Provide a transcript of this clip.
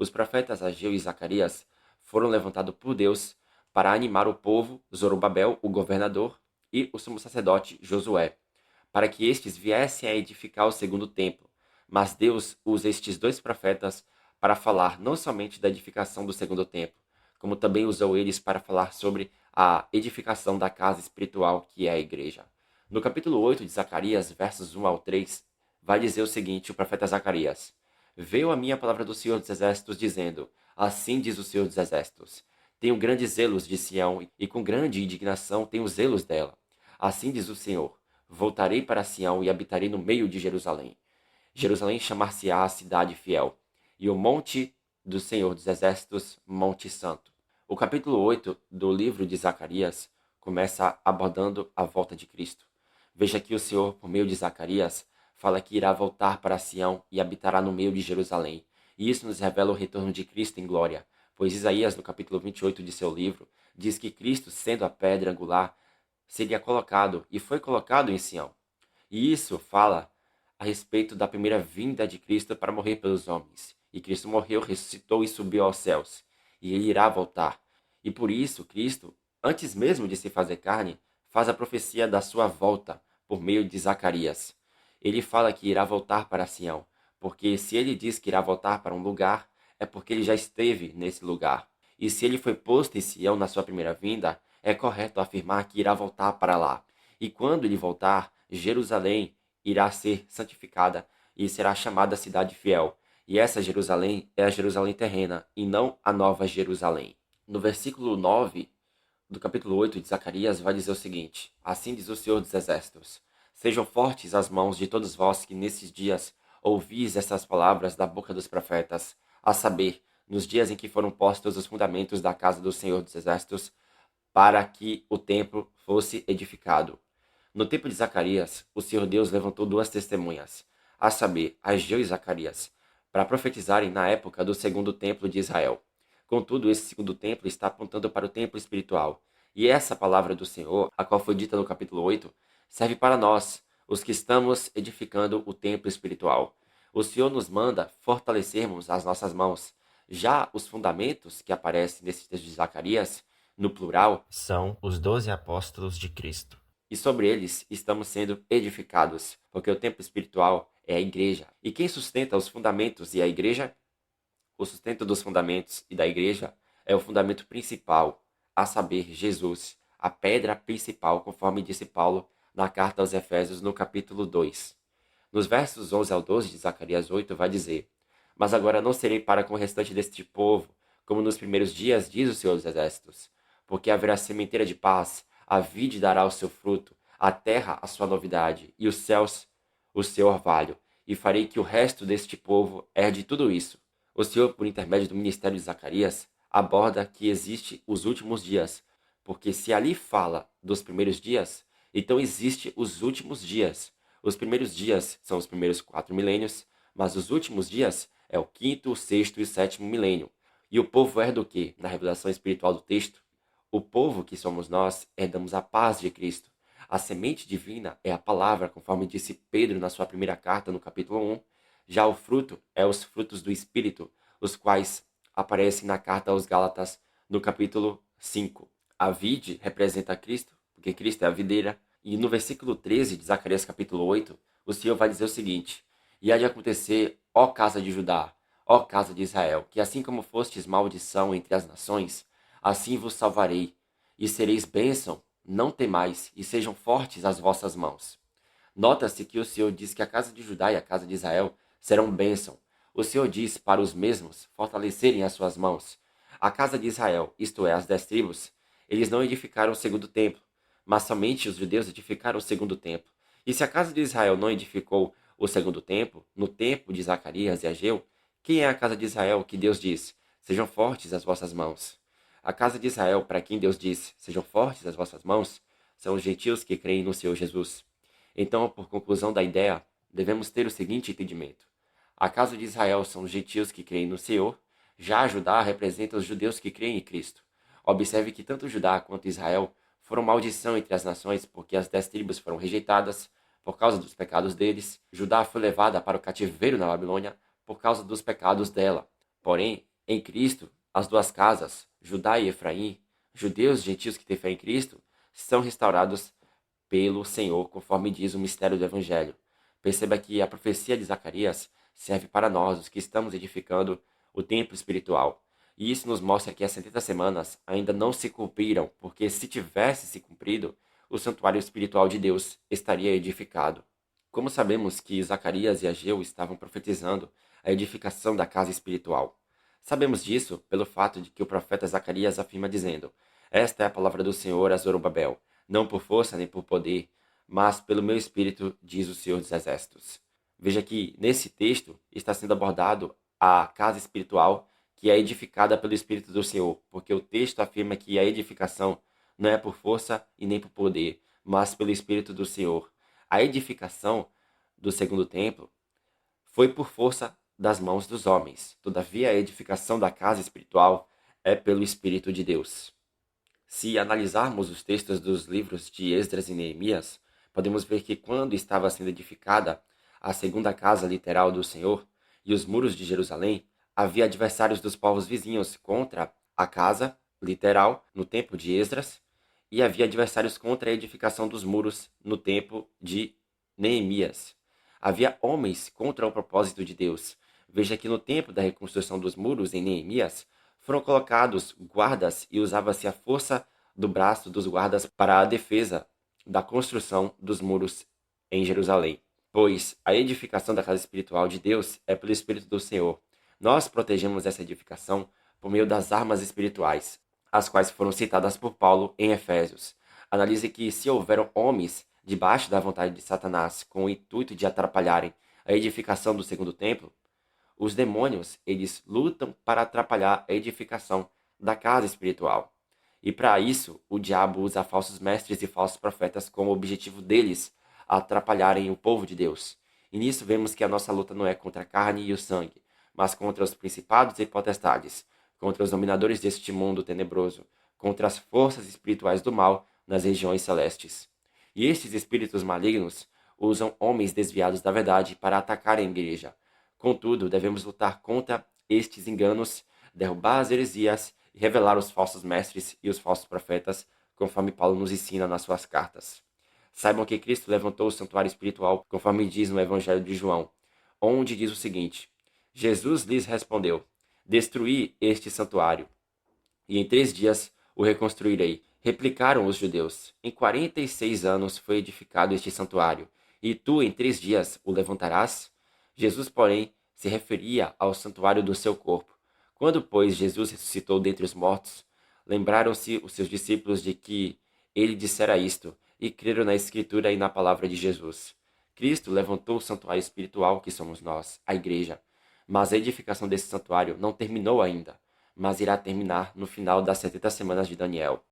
Os profetas Ageu e Zacarias foram levantados por Deus para animar o povo, Zorobabel, o governador, e o sumo sacerdote Josué, para que estes viessem a edificar o segundo templo. Mas Deus usa estes dois profetas para falar não somente da edificação do segundo templo, como também usou eles para falar sobre a edificação da casa espiritual que é a igreja. No capítulo 8 de Zacarias, versos 1 ao 3, vai dizer o seguinte, o profeta Zacarias: Veio a minha palavra do Senhor dos Exércitos, dizendo: Assim diz o Senhor dos Exércitos: Tenho grandes zelos de Sião, e com grande indignação tenho zelos dela. Assim diz o Senhor: Voltarei para Sião e habitarei no meio de Jerusalém. Jerusalém chamar-se-á a cidade fiel, e o monte do Senhor dos Exércitos, Monte Santo. O capítulo 8 do livro de Zacarias começa abordando a volta de Cristo. Veja que o Senhor, por meio de Zacarias, fala que irá voltar para Sião e habitará no meio de Jerusalém. E isso nos revela o retorno de Cristo em glória, pois Isaías, no capítulo 28 de seu livro, diz que Cristo, sendo a pedra angular, seria colocado e foi colocado em Sião. E isso fala a respeito da primeira vinda de Cristo para morrer pelos homens. E Cristo morreu, ressuscitou e subiu aos céus. E ele irá voltar. E por isso, Cristo, antes mesmo de se fazer carne, faz a profecia da sua volta por meio de Zacarias. Ele fala que irá voltar para Sião, porque se ele diz que irá voltar para um lugar, é porque ele já esteve nesse lugar. E se ele foi posto em Sião na sua primeira vinda, é correto afirmar que irá voltar para lá. E quando ele voltar, Jerusalém irá ser santificada e será chamada cidade fiel. E essa Jerusalém é a Jerusalém terrena e não a nova Jerusalém. No versículo 9 do capítulo 8 de Zacarias vai dizer o seguinte: Assim diz o Senhor dos Exércitos: Sejam fortes as mãos de todos vós que nesses dias ouvis essas palavras da boca dos profetas, a saber, nos dias em que foram postos os fundamentos da casa do Senhor dos Exércitos, para que o templo fosse edificado. No tempo de Zacarias, o Senhor Deus levantou duas testemunhas, a saber, Ageu e Zacarias, para profetizarem na época do segundo templo de Israel. Contudo, esse segundo templo está apontando para o templo espiritual. E essa palavra do Senhor, a qual foi dita no capítulo 8, serve para nós, os que estamos edificando o templo espiritual. O Senhor nos manda fortalecermos as nossas mãos. Já os fundamentos que aparecem nesse texto de Zacarias, no plural, são os 12 apóstolos de Cristo. E sobre eles estamos sendo edificados, porque o templo espiritual é a igreja. E quem sustenta os fundamentos e a igreja? O sustento dos fundamentos e da igreja é o fundamento principal, a saber, Jesus, a pedra principal, conforme disse Paulo na carta aos Efésios, no capítulo 2. Nos versos 11 ao 12 de Zacarias 8 vai dizer: Mas agora não serei para com o restante deste povo, como nos primeiros dias, diz o Senhor dos Exércitos, porque haverá sementeira de paz, a vide dará o seu fruto, a terra a sua novidade, e os céus o seu orvalho, e farei que o resto deste povo herde tudo isso. O Senhor, por intermédio do ministério de Zacarias, aborda que existe os últimos dias, porque se ali fala dos primeiros dias, então existe os últimos dias. Os primeiros dias são os primeiros 4 milênios, mas os últimos dias é o quinto, o sexto e o sétimo milênio. E o povo herda o quê? Na revelação espiritual do texto, o povo que somos nós herdamos a paz de Cristo. A semente divina é a palavra, conforme disse Pedro na sua primeira carta, no capítulo 1. Já o fruto é os frutos do Espírito, os quais aparecem na carta aos Gálatas, no capítulo 5. A vide representa Cristo, porque Cristo é a videira. E no versículo 13 de Zacarias capítulo 8, o Senhor vai dizer o seguinte: E há de acontecer, ó casa de Judá, ó casa de Israel, que assim como fostes maldição entre as nações, assim vos salvarei, e sereis bênção, não temais, e sejam fortes as vossas mãos. Nota-se que o Senhor diz que a casa de Judá e a casa de Israel serão bênção. O Senhor diz para os mesmos fortalecerem as suas mãos. A casa de Israel, isto é, as 10 tribos, eles não edificaram o segundo templo, mas somente os judeus edificaram o segundo templo. E se a casa de Israel não edificou o segundo templo, no tempo de Zacarias e Ageu, quem é a casa de Israel que Deus diz: Sejam fortes as vossas mãos? A casa de Israel, para quem Deus diz: Sejam fortes as vossas mãos, são os gentios que creem no Senhor Jesus. Então, por conclusão da ideia, devemos ter o seguinte entendimento: a casa de Israel são os gentios que creem no Senhor, já Judá representa os judeus que creem em Cristo. Observe que tanto Judá quanto Israel foram maldição entre as nações, porque as 10 tribos foram rejeitadas por causa dos pecados deles. Judá foi levada para o cativeiro na Babilônia por causa dos pecados dela. Porém, Em Cristo, as duas casas, Judá e Efraim, judeus e gentios que têm fé em Cristo, são restaurados pelo Senhor, conforme diz o mistério do Evangelho. Perceba que a profecia de Zacarias serve para nós, os que estamos edificando o templo espiritual. E isso nos mostra que as 70 semanas ainda não se cumpriram, porque se tivesse se cumprido, o santuário espiritual de Deus estaria edificado. Como sabemos que Zacarias e Ageu estavam profetizando a edificação da casa espiritual? Sabemos disso pelo fato de que o profeta Zacarias afirma dizendo: Esta é a palavra do Senhor a Zorobabel, não por força nem por poder, mas pelo meu espírito, diz o Senhor dos Exércitos. Veja que nesse texto está sendo abordado a casa espiritual que é edificada pelo Espírito do Senhor, porque o texto afirma que a edificação não é por força e nem por poder, mas pelo Espírito do Senhor. A edificação do segundo templo foi por força das mãos dos homens. Todavia, a edificação da casa espiritual é pelo Espírito de Deus. Se analisarmos os textos dos livros de Esdras e Neemias, podemos ver que quando estava sendo edificada a segunda casa literal do Senhor e os muros de Jerusalém, havia adversários dos povos vizinhos contra a casa literal no tempo de Esdras e havia adversários contra a edificação dos muros no tempo de Neemias. Havia homens contra o propósito de Deus. Veja que no tempo da reconstrução dos muros em Neemias, foram colocados guardas e usava-se a força do braço dos guardas para a defesa da construção dos muros em Jerusalém. Pois a edificação da casa espiritual de Deus é pelo Espírito do Senhor. Nós protegemos essa edificação por meio das armas espirituais, as quais foram citadas por Paulo em Efésios. Analise que se houveram homens debaixo da vontade de Satanás com o intuito de atrapalharem a edificação do segundo templo, os demônios, eles lutam para atrapalhar a edificação da casa espiritual. E para isso, o diabo usa falsos mestres e falsos profetas com o objetivo deles atrapalharem o povo de Deus. E nisso vemos que a nossa luta não é contra a carne e o sangue, mas contra os principados e potestades, contra os dominadores deste mundo tenebroso, contra as forças espirituais do mal nas regiões celestes. E estes espíritos malignos usam homens desviados da verdade para atacar a igreja. Contudo, devemos lutar contra estes enganos, derrubar as heresias e revelar os falsos mestres e os falsos profetas, conforme Paulo nos ensina nas suas cartas. Saibam que Cristo levantou o santuário espiritual, conforme diz no Evangelho de João, onde diz o seguinte: Jesus lhes respondeu: Destruí este santuário, e em 3 dias o reconstruirei. Replicaram os judeus: Em 46 anos foi edificado este santuário, e tu em 3 dias o levantarás? Jesus, porém, se referia ao santuário do seu corpo. Quando, pois, Jesus ressuscitou dentre os mortos, lembraram-se os seus discípulos de que ele dissera isto, e creram na Escritura e na palavra de Jesus. Cristo levantou o santuário espiritual que somos nós, a igreja. Mas a edificação desse santuário não terminou ainda, mas irá terminar no final das 70 semanas de Daniel.